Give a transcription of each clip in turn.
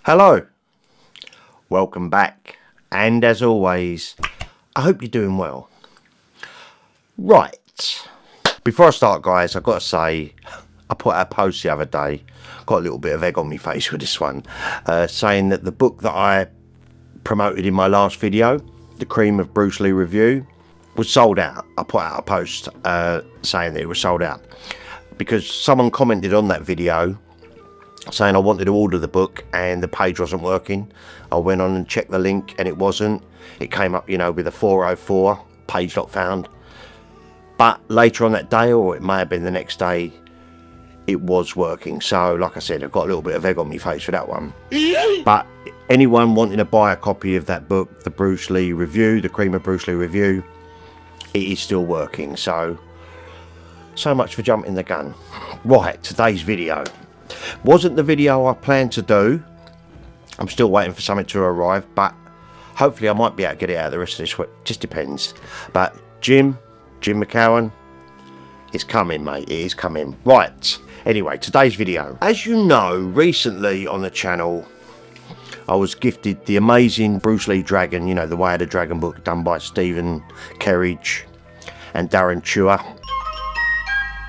Hello, welcome back, and as always, I hope you're doing well. Right, before I start guys, I've got to say, I put out a post the other day, got a little bit of egg on my face with this one, saying that the book that I promoted in my last video, The Cream of Bruce Lee Review, was sold out. I put out a post saying that it was sold out, because someone commented on that video saying I wanted to order the book and the page wasn't working. I went on and checked the link and it wasn't. It came up, you know, with a 404, page not found. But later on that day, or it may have been the next day, it was working. So like I said, I've got a little bit of egg on my face for that one. But anyone wanting to buy a copy of that book, the Bruce Lee Review, The Cream of Bruce Lee Review, it is still working. So much for jumping the gun. Right, today's video wasn't the video I planned to do. I'm still waiting for something to arrive, but hopefully I might be able to get it out the rest of this week. Just depends. But Jim McCowan, it's coming, mate. It is coming. Right, anyway, today's video, as you know, recently on the channel I was gifted the amazing Bruce Lee Dragon, you know, the Way of the Dragon book done by Stephen Kerridge and Darren Chua.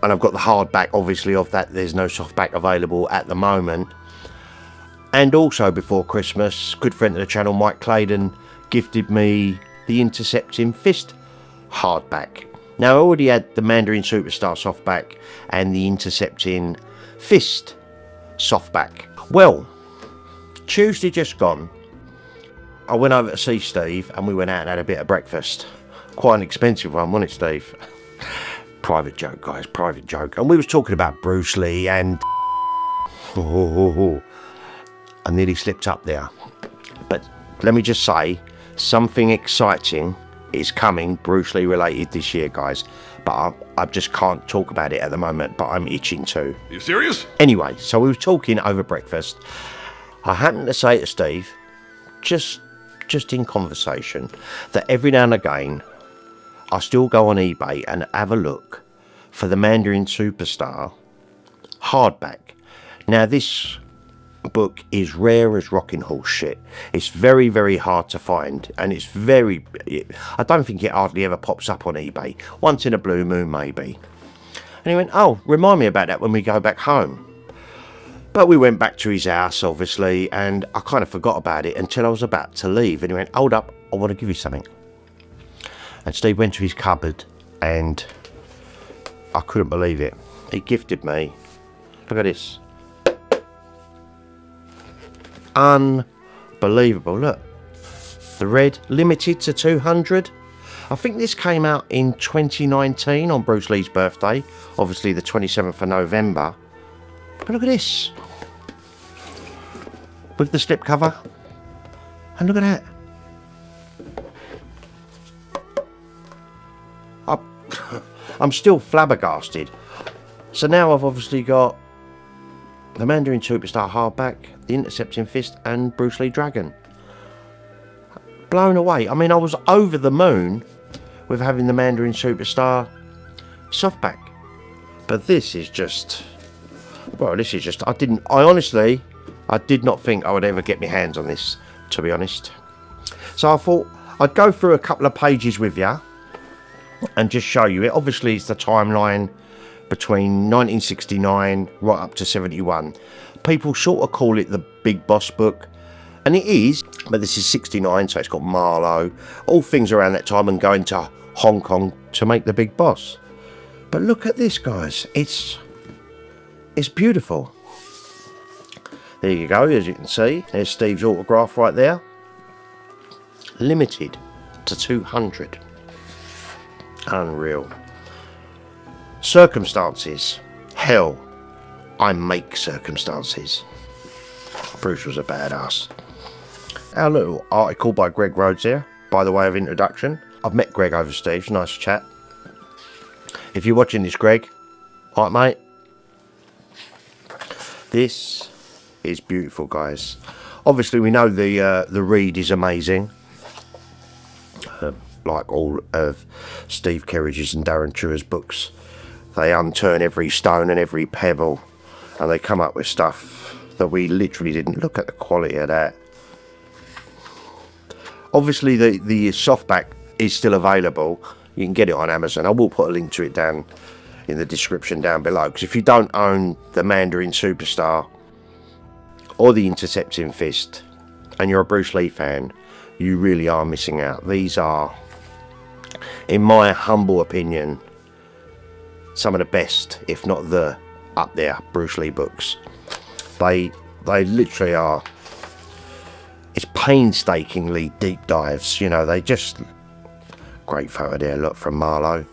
And I've got the hardback, obviously, of that. There's no softback available at the moment. And also before Christmas, good friend of the channel, Mike Claydon, gifted me the Intercepting Fist hardback. Now, I already had the Mandarin Superstar softback and the Intercepting Fist softback. Well, Tuesday just gone, I went over to see Steve and we went out and had a bit of breakfast. Quite an expensive one, wasn't it, Steve? Private joke, guys, private joke. And we was talking about Bruce Lee and I nearly slipped up there. But let me just say, something exciting is coming Bruce Lee related this year, guys. But I just can't talk about it at the moment, but I'm itching to. You serious? Anyway, so we were talking over breakfast. I happened to say to Steve, just in conversation, that every now and again I still go on eBay and have a look for the Mandarin Superstar hardback. Now this book is rare as rocking horse shit. It's very, very hard to find, and it's very, I don't think it hardly ever pops up on eBay. Once in a blue moon maybe. And he went, oh, remind me about that when we go back home. But we went back to his house, obviously, and I kind of forgot about it until I was about to leave. And he went, hold up, I want to give you something. And Steve went to his cupboard and I couldn't believe it. He gifted me, look at this. Unbelievable, look. The red, limited to 200. I think this came out in 2019 on Bruce Lee's birthday. Obviously the 27th of November. But look at this. With the slipcover. And look at that. I'm still flabbergasted. So now I've obviously got the Mandarin Superstar hardback, the Intercepting Fist, and Bruce Lee Dragon. Blown away. I mean, I was over the moon with having the Mandarin Superstar softback. But this is just, well, this is just, I did not think I would ever get my hands on this, to be honest. So I thought I'd go through a couple of pages with you and just show you it. Obviously it's the timeline between 1969 right up to 71. People sort of call it the Big Boss book, and it is, but this is 69, so it's got Marlowe, all things around that time, and going to Hong Kong to make the Big Boss. But look at this, guys, it's beautiful. There you go, as you can see, there's Steve's autograph right there. Limited to 200. Unreal. Circumstances. Hell, I make circumstances. Bruce was a badass. Our little article by Greg Rhodes here, by the way of introduction. I've met Greg over Steve's, nice chat. If you're watching this, Greg, alright mate. This is beautiful, guys. Obviously we know the read is amazing. Like all of Steve Kerridge's and Darren Chua's books, they unturn every stone and every pebble, and they come up with stuff that we literally didn't. Look at the quality of that. Obviously the softback is still available. You can get it on Amazon. I will put a link to it down in the description down below, because if you don't own the Mandarin Superstar or the Intercepting Fist and you're a Bruce Lee fan, you really are missing out. These are, in my humble opinion, some of the best, if not the up there, Bruce Lee books. They literally are. It's painstakingly deep dives, you know. They just, great photo there, look, from Marlowe.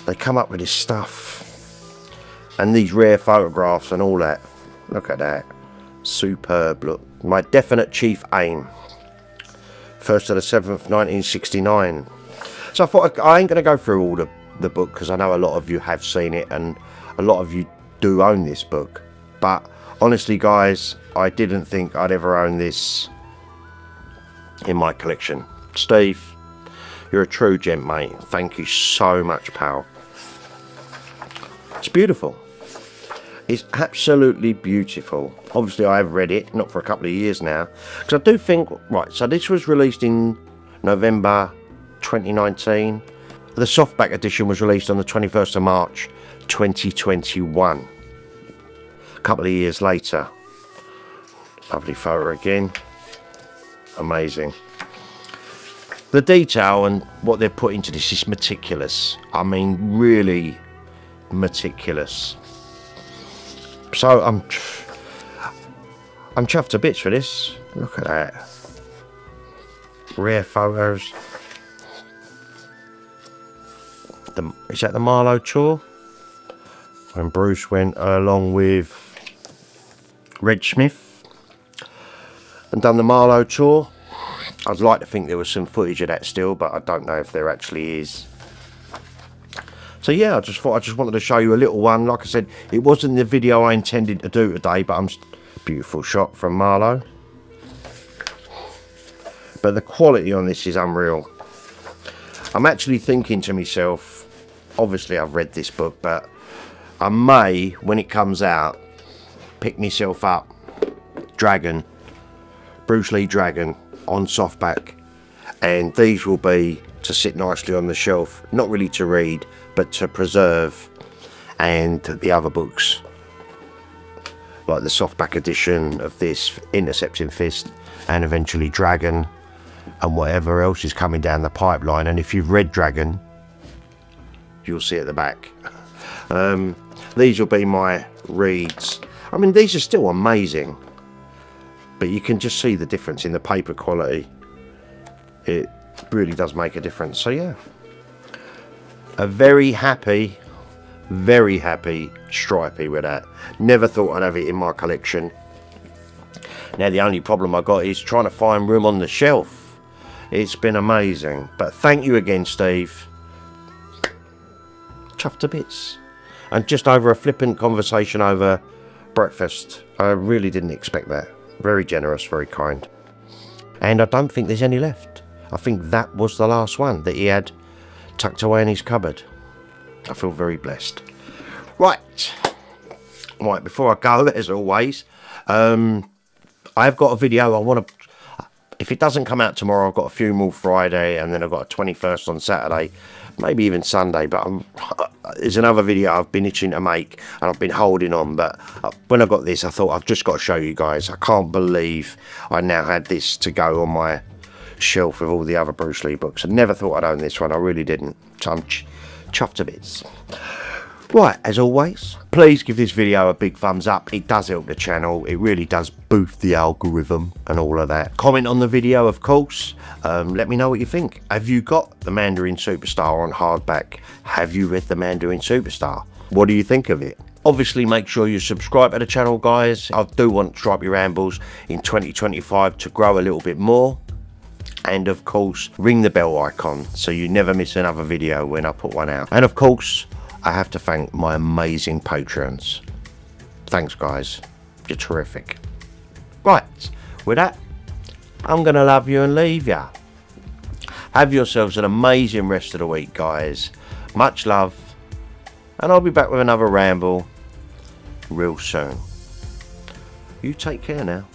They come up with this stuff and these rare photographs and all that. Look at that, superb. Look, my definite chief aim, 1st to the 7th 1969. So I thought I ain't gonna go through all the book, because I know a lot of you have seen it and a lot of you do own this book, but honestly guys, I didn't think I'd ever own this in my collection. Steve, you're a true gent, mate. Thank you so much, pal. It's beautiful. It's absolutely beautiful. Obviously I have read it, not for a couple of years now, because I do think, right, so this was released in November 2019. The softback edition was released on the 21st of March 2021. A couple of years later. Lovely photo again. Amazing. The detail and what they've put into this is meticulous. I mean, really meticulous. So I'm chuffed to bits for this. Look at that. Rare photos. Is that the Marlowe tour? When Bruce went along with Red Smith and done the Marlowe tour. I'd like to think there was some footage of that still, but I don't know if there actually is. So yeah, I just wanted to show you a little one. Like I said, it wasn't the video I intended to do today, but beautiful shot from Marlowe. But the quality on this is unreal. I'm actually thinking to myself, obviously I've read this book, but I may, when it comes out, pick myself up Dragon, Bruce Lee Dragon on softback, and these will be to sit nicely on the shelf, not really to read but to preserve, and the other books like the softback edition of this, Intercepting Fist, and eventually Dragon and whatever else is coming down the pipeline. And if you've read Dragon, you'll see at the back. These will be my reads. I mean, these are still amazing, but you can just see the difference in the paper quality. It really does make a difference. So yeah, a very happy Stripey with that. Never thought I'd have it in my collection. Now the only problem I got is trying to find room on the shelf. It's been amazing, but thank you again, Steve. Chuffed to bits. And just over a flippant conversation over breakfast. I really didn't expect that. Very generous, very kind. And I don't think there's any left. I think that was the last one that he had tucked away in his cupboard. I feel very blessed. Right, before I go, as always, I've got a video I want to, if it doesn't come out tomorrow, I've got a funeral Friday, and then I've got a 21st on Saturday, maybe even Sunday, but there's another video I've been itching to make, and I've been holding on, but when I got this, I thought I've just got to show you guys. I can't believe I now had this to go on my shelf with all the other Bruce Lee books. I never thought I'd own this one, I really didn't, so I'm chuffed to bits. Right, as always, please give this video a big thumbs up. It does help the channel. It really does boost the algorithm and all of that. Comment on the video, of course. Let me know what you think. Have you got the Mandarin Superstar on hardback? Have you read the Mandarin Superstar? What do you think of it? Obviously, make sure you subscribe to the channel, guys. I do want Stripey Rambles in 2025 to grow a little bit more. And of course, ring the bell icon so you never miss another video when I put one out. And of course, I have to thank my amazing patrons. Thanks, guys. You're terrific. Right, with that, I'm going to love you and leave ya. Have yourselves an amazing rest of the week, guys. Much love. And I'll be back with another ramble real soon. You take care now.